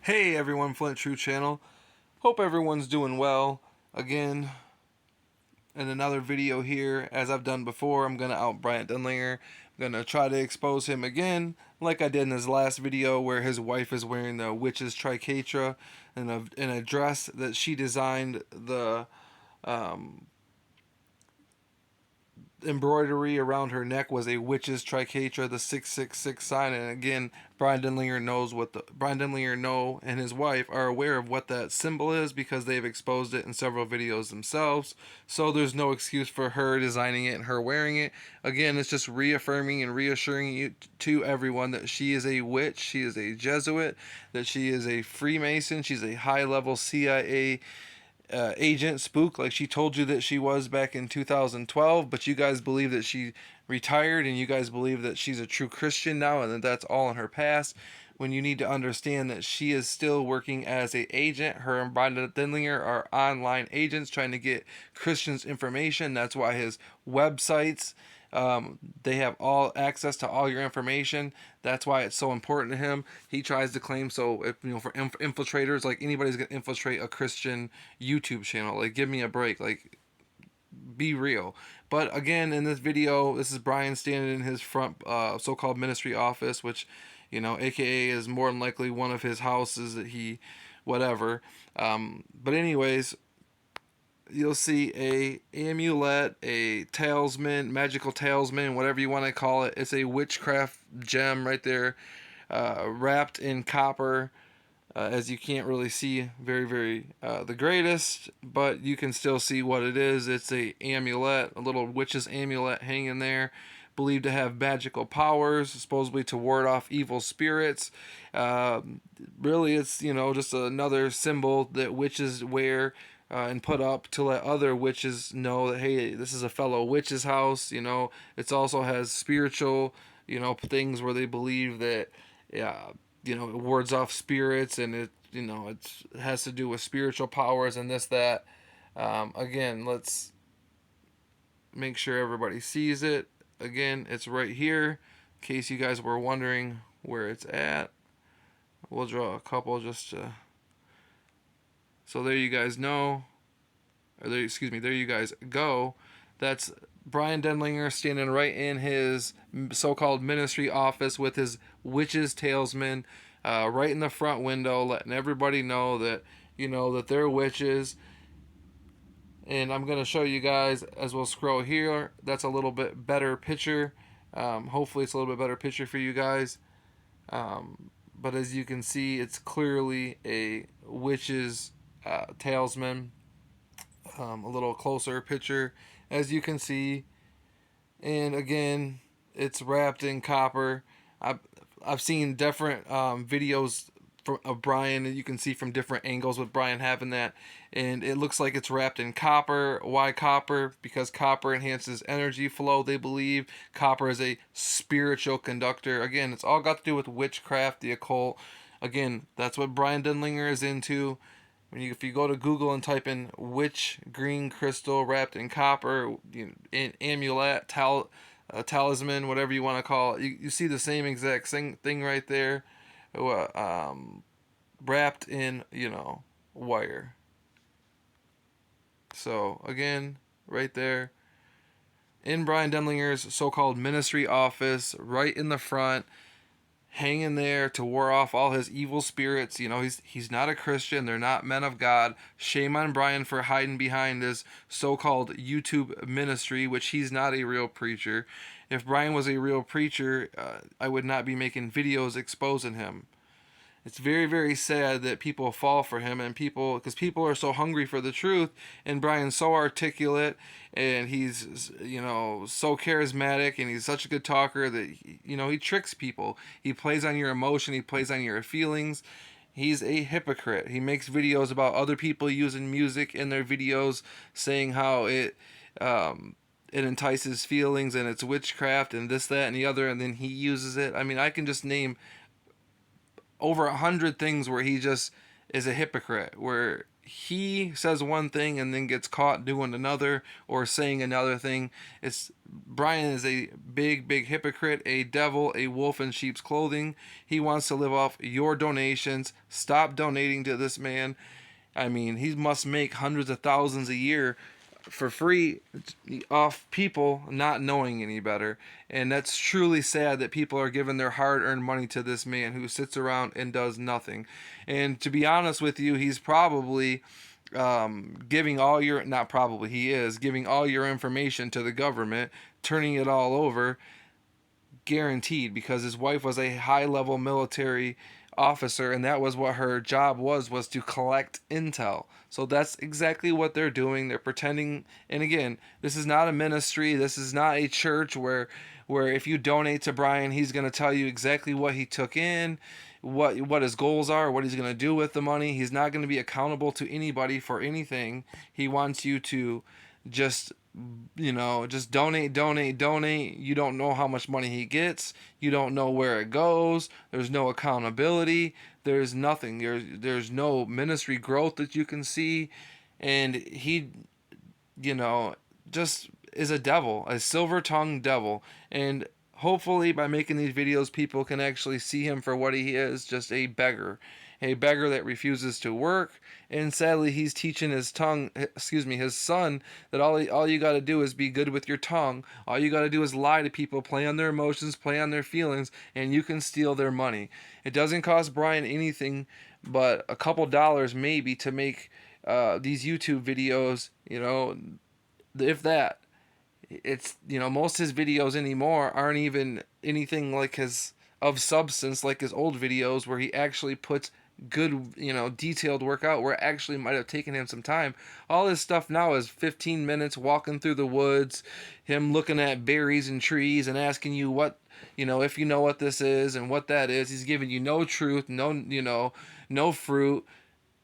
Hey everyone, Flint True Channel. Hope everyone's doing well. Again, in another video here, as I've done before, I'm going to out Bryan Denlinger. I'm going to try to expose him again, like I did in his last video where his wife is wearing the witch's tricatra and a dress that she designed the um, embroidery around her neck was a witch's tricatra, the 666 sign. And again, Bryan Denlinger and his wife are aware of what that symbol is because they've exposed it in several videos themselves. So there's no excuse for her designing it and her wearing it. Again, it's just reaffirming and reassuring you to everyone that she is a witch, she is a Jesuit, that she is a Freemason, she's a high-level CIA agent spook, like she told you that she was back in 2012, but you guys believe that she retired, and you guys believe that she's a true Christian now and that that's all in her past, when you need to understand that she is still working as a agent. Her and Bryan Denlinger are online agents trying to get Christians information. That's why his websites, they have all access to all your information. That's why it's so important to him. He tries to claim, so if for infiltrators, like anybody's gonna infiltrate a Christian YouTube channel, like give me a break, like be real. But again, in this video, this is Bryan standing in his front so-called ministry office, which AKA is more than likely one of his houses that he whatever. But anyways, you'll see a amulet, a talisman, magical talisman, whatever you want to call it. It's a witchcraft gem right there, wrapped in copper. As you can't really see very the greatest, but you can still see what it is. It's a amulet, a little witch's amulet hanging there, believed to have magical powers, supposedly to ward off evil spirits. Really, it's just another symbol that witches wear and put up to let other witches know that, hey, this is a fellow witch's house. It also has spiritual things where they believe that, yeah, it wards off spirits, and it has to do with spiritual powers and this that. Again, let's make sure everybody sees it. Again, it's right here, in case you guys were wondering where it's at. We'll draw a couple just to, so there you guys know, or there, excuse me, there you guys go. That's Bryan Denlinger standing right in his so-called ministry office with his witch's talisman, right in the front window, letting everybody know that that they're witches. And I'm gonna show you guys as we'll scroll here. That's a little bit better picture. Hopefully, it's a little bit better picture for you guys. But as you can see, it's clearly a witch's talisman. A little closer picture, as you can see, and again, it's wrapped in copper. I've seen different videos of Bryan, and you can see from different angles with Bryan having that, and it looks like it's wrapped in copper. Why copper? Because copper enhances energy flow. They believe copper is a spiritual conductor. Again, it's all got to do with witchcraft, the occult. Again, that's what Bryan Denlinger is into. If you go to Google and type in witch green crystal wrapped in copper, amulet, talisman, whatever you want to call it, you see the same exact thing right there, wrapped in wire. So again, right there in Bryan Denlinger's so-called ministry office, right in the front, hanging there to ward off all his evil spirits. He's not a Christian. They're not men of God. Shame on Bryan for hiding behind his so-called YouTube ministry, which he's not a real preacher. If Bryan was a real preacher, I would not be making videos exposing him. It's very sad that people fall for him, and because people are so hungry for the truth, and Bryan's so articulate, and he's so charismatic, and he's such a good talker that he tricks people. He plays on your emotion, he plays on your feelings. He's a hypocrite. He makes videos about other people using music in their videos, saying how it entices feelings and it's witchcraft and this, that, and the other, and then he uses it. I mean, I can just name over 100 things where he just is a hypocrite, where he says one thing and then gets caught doing another or saying another thing. It's Bryan is a big hypocrite, a devil, a wolf in sheep's clothing. He wants to live off your donations. Stop donating to this man. I mean, he must make hundreds of thousands a year for free off people not knowing any better. And that's truly sad that people are giving their hard earned money to this man who sits around and does nothing. And to be honest with you, he's probably giving all your, not probably, he is giving all your information to the government, turning it all over, guaranteed, because his wife was a high level military officer, and that was what her job was to collect intel. So that's exactly what they're doing. They're pretending. And again, this is not a ministry, this is not a church where if you donate to Bryan, he's going to tell you exactly what he took in, what his goals are, what he's going to do with the money. He's not going to be accountable to anybody for anything. He wants you to just just donate. You don't know how much money he gets. You don't know where it goes. There's no accountability. There's nothing. There's no ministry growth that you can see. And he, just is a devil, a silver-tongued devil. And hopefully by making these videos, people can actually see him for what he is, just a beggar. A beggar that refuses to work, and sadly, he's teaching his son, that all you got to do is be good with your tongue. All you got to do is lie to people, play on their emotions, play on their feelings, and you can steal their money. It doesn't cost Bryan anything but a couple dollars maybe to make these YouTube videos. If that. It's most of his videos anymore aren't even anything like his of substance like his old videos where he actually puts good detailed work out where it actually might have taken him some time. All this stuff now is 15 minutes walking through the woods, him looking at berries and trees and asking you what if you know what this is and what that is. He's giving you no truth, no fruit,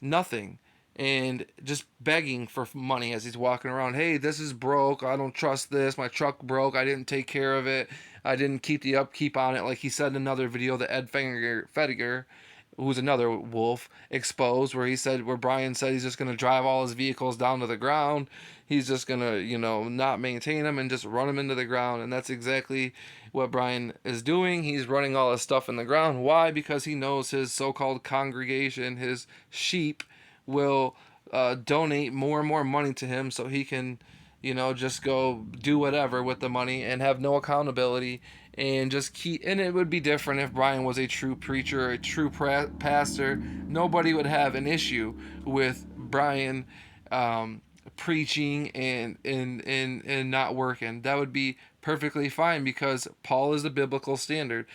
nothing, and just begging for money as he's walking around. Hey, this is broke. I don't trust this. My truck broke. I didn't take care of it. I didn't keep the upkeep on it. Like he said in another video that Ed Fediger, who's another wolf, exposed, where Bryan said he's just going to drive all his vehicles down to the ground. He's just going to, not maintain them and just run them into the ground. And that's exactly what Bryan is doing. He's running all his stuff in the ground. Why? Because he knows his so-called congregation, his sheep, will donate more and more money to him so he can, just go do whatever with the money and have no accountability and just keep. And it would be different if Bryan was a true preacher, a true pastor. Nobody would have an issue with Bryan preaching and not working. That would be perfectly fine because Paul is the biblical standard.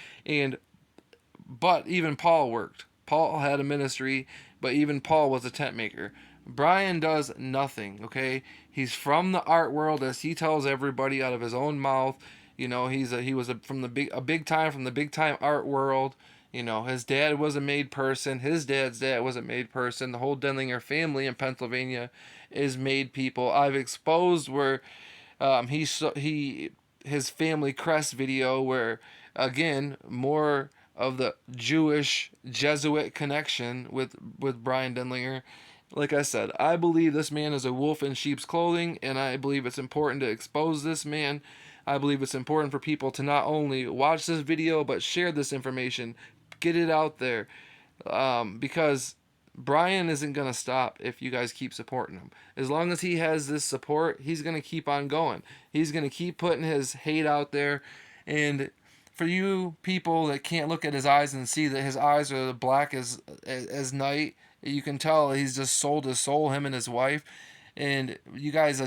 But even Paul worked. Paul had a ministry, but even Paul was a tent maker. Bryan does nothing, okay? He's from the art world, as he tells everybody out of his own mouth. He was from the big time art world. His dad was a made person. His dad's dad was a made person. The whole Denlinger family in Pennsylvania is made people. I've exposed where his family crest video where, again, more of the Jewish Jesuit connection with Bryan Denlinger. Like I said, I believe this man is a wolf in sheep's clothing, and I believe it's important to expose this man. I believe it's important for people to not only watch this video, but share this information, get it out there, because Bryan isn't going to stop if you guys keep supporting him. As long as he has this support, he's going to keep on going. He's going to keep putting his hate out there. And for you people that can't look at his eyes and see that his eyes are black as night, you can tell he's just sold his soul, him and his wife. And you guys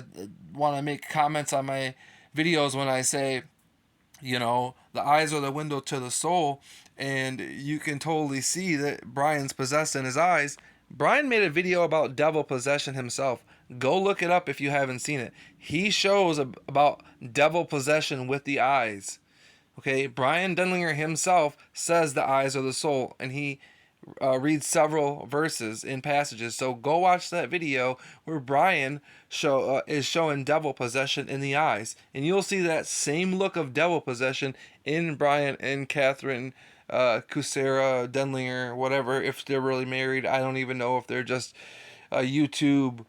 want to make comments on my videos when I say, the eyes are the window to the soul, and you can totally see that Bryan's possessed in his eyes. Bryan made a video about devil possession himself. Go look it up if you haven't seen it. He shows about devil possession with the eyes. Okay, Bryan Denlinger himself says the eyes are the soul, and he reads several verses in passages. So go watch that video where Bryan is showing devil possession in the eyes, and you'll see that same look of devil possession in Bryan and Catherine Kusera Denlinger, whatever. If they're really married, I don't even know if they're just YouTube,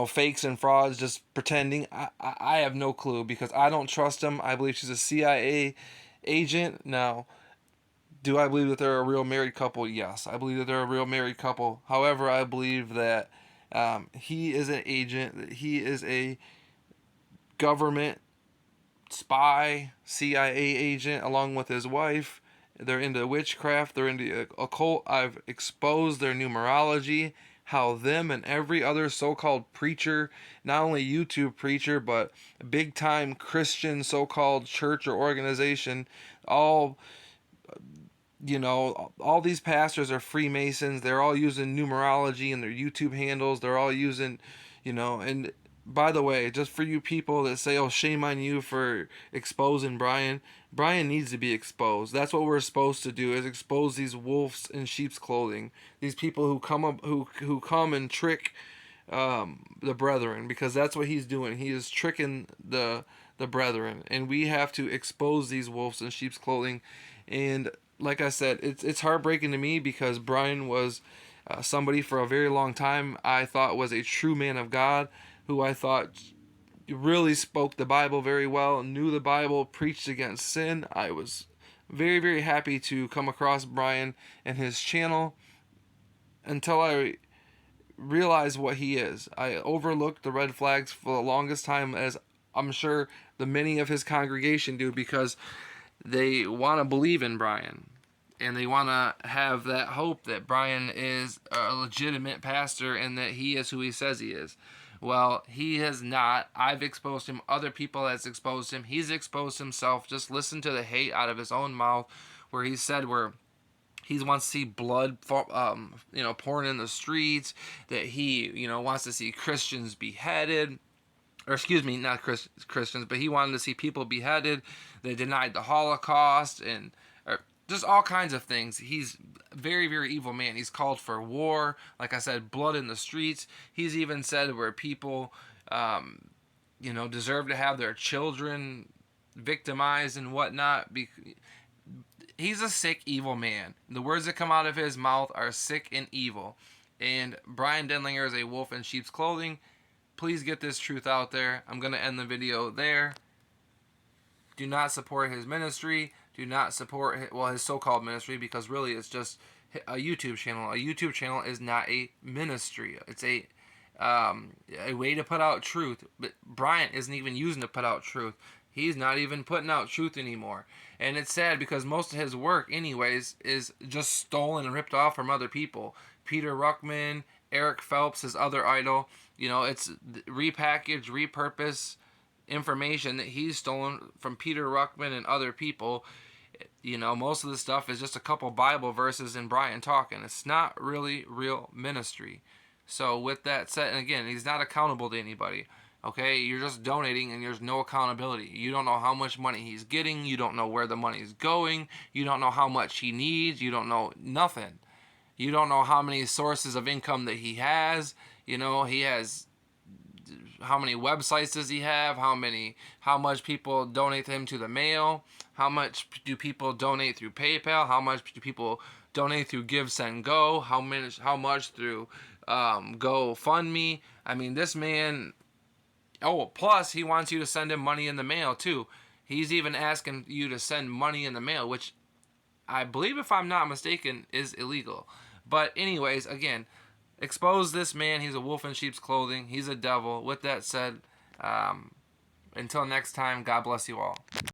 fakes and frauds just pretending. I have no clue because I don't trust him. I believe she's a CIA agent. Now, do I believe that they're a real married couple? Yes, I believe that they're a real married couple. However, I believe that he is an agent, that he is a government spy, CIA agent, along with his wife. They're into witchcraft, they're into occult. I've exposed their numerology, how them and every other so called preacher, not only YouTube preacher, but big time Christian so called church or organization, all all these pastors are Freemasons. They're all using numerology in their YouTube handles. They're all using, and by the way, just for you people that say, oh, shame on you for exposing Bryan, Bryan needs to be exposed. That's what we're supposed to do, is expose these wolves in sheep's clothing. These people who come up, who come and trick the brethren, because that's what he's doing. He is tricking the brethren, and we have to expose these wolves in sheep's clothing. And like I said, it's heartbreaking to me because Bryan was somebody for a very long time I thought was a true man of God, who I thought really spoke the Bible very well, knew the Bible, preached against sin. I was very, very happy to come across Bryan and his channel until I realized what he is. I overlooked the red flags for the longest time, as I'm sure the many of his congregation do, because they want to believe in Bryan. And they want to have that hope that Bryan is a legitimate pastor and that he is who he says he is. Well, he has not. I've exposed him. Other people has exposed him. He's exposed himself. Just listen to the hate out of his own mouth, where he said where he wants to see blood, pouring in the streets. That he, wants to see Christians beheaded. Or excuse me, not Christians, but he wanted to see people beheaded. They denied the Holocaust and just all kinds of things. He's a very, very evil man. He's called for war. Like I said, blood in the streets. He's even said where people, deserve to have their children victimized and whatnot. He's a sick, evil man. The words that come out of his mouth are sick and evil. And Bryan Denlinger is a wolf in sheep's clothing. Please get this truth out there. I'm going to end the video there. Do not support his ministry. Do not support his so-called ministry, because really it's just a YouTube channel. A YouTube channel is not a ministry. It's a way to put out truth. But Bryan isn't even using to put out truth. He's not even putting out truth anymore. And it's sad because most of his work anyways is just stolen and ripped off from other people. Peter Ruckman, Eric Phelps, his other idol. It's repackaged, repurposed information that he's stolen from Peter Ruckman and other people. Most of the stuff is just a couple Bible verses and Bryan talking. It's not really real ministry. So with that said, and again, he's not accountable to anybody. Okay, you're just donating and there's no accountability. You don't know how much money he's getting. You don't know where the money's going. You don't know how much he needs. You don't know nothing. You don't know how many sources of income that he has. He has, how many websites does he have? How much people donate to him to the mail? How much do people donate through PayPal? How much do people donate through Give, Send, Go? How much through GoFundMe? I mean, this man. Oh, plus he wants you to send him money in the mail too. He's even asking you to send money in the mail, which I believe, if I'm not mistaken, is illegal. But anyways, again, expose this man. He's a wolf in sheep's clothing. He's a devil. With that said, until next time, God bless you all.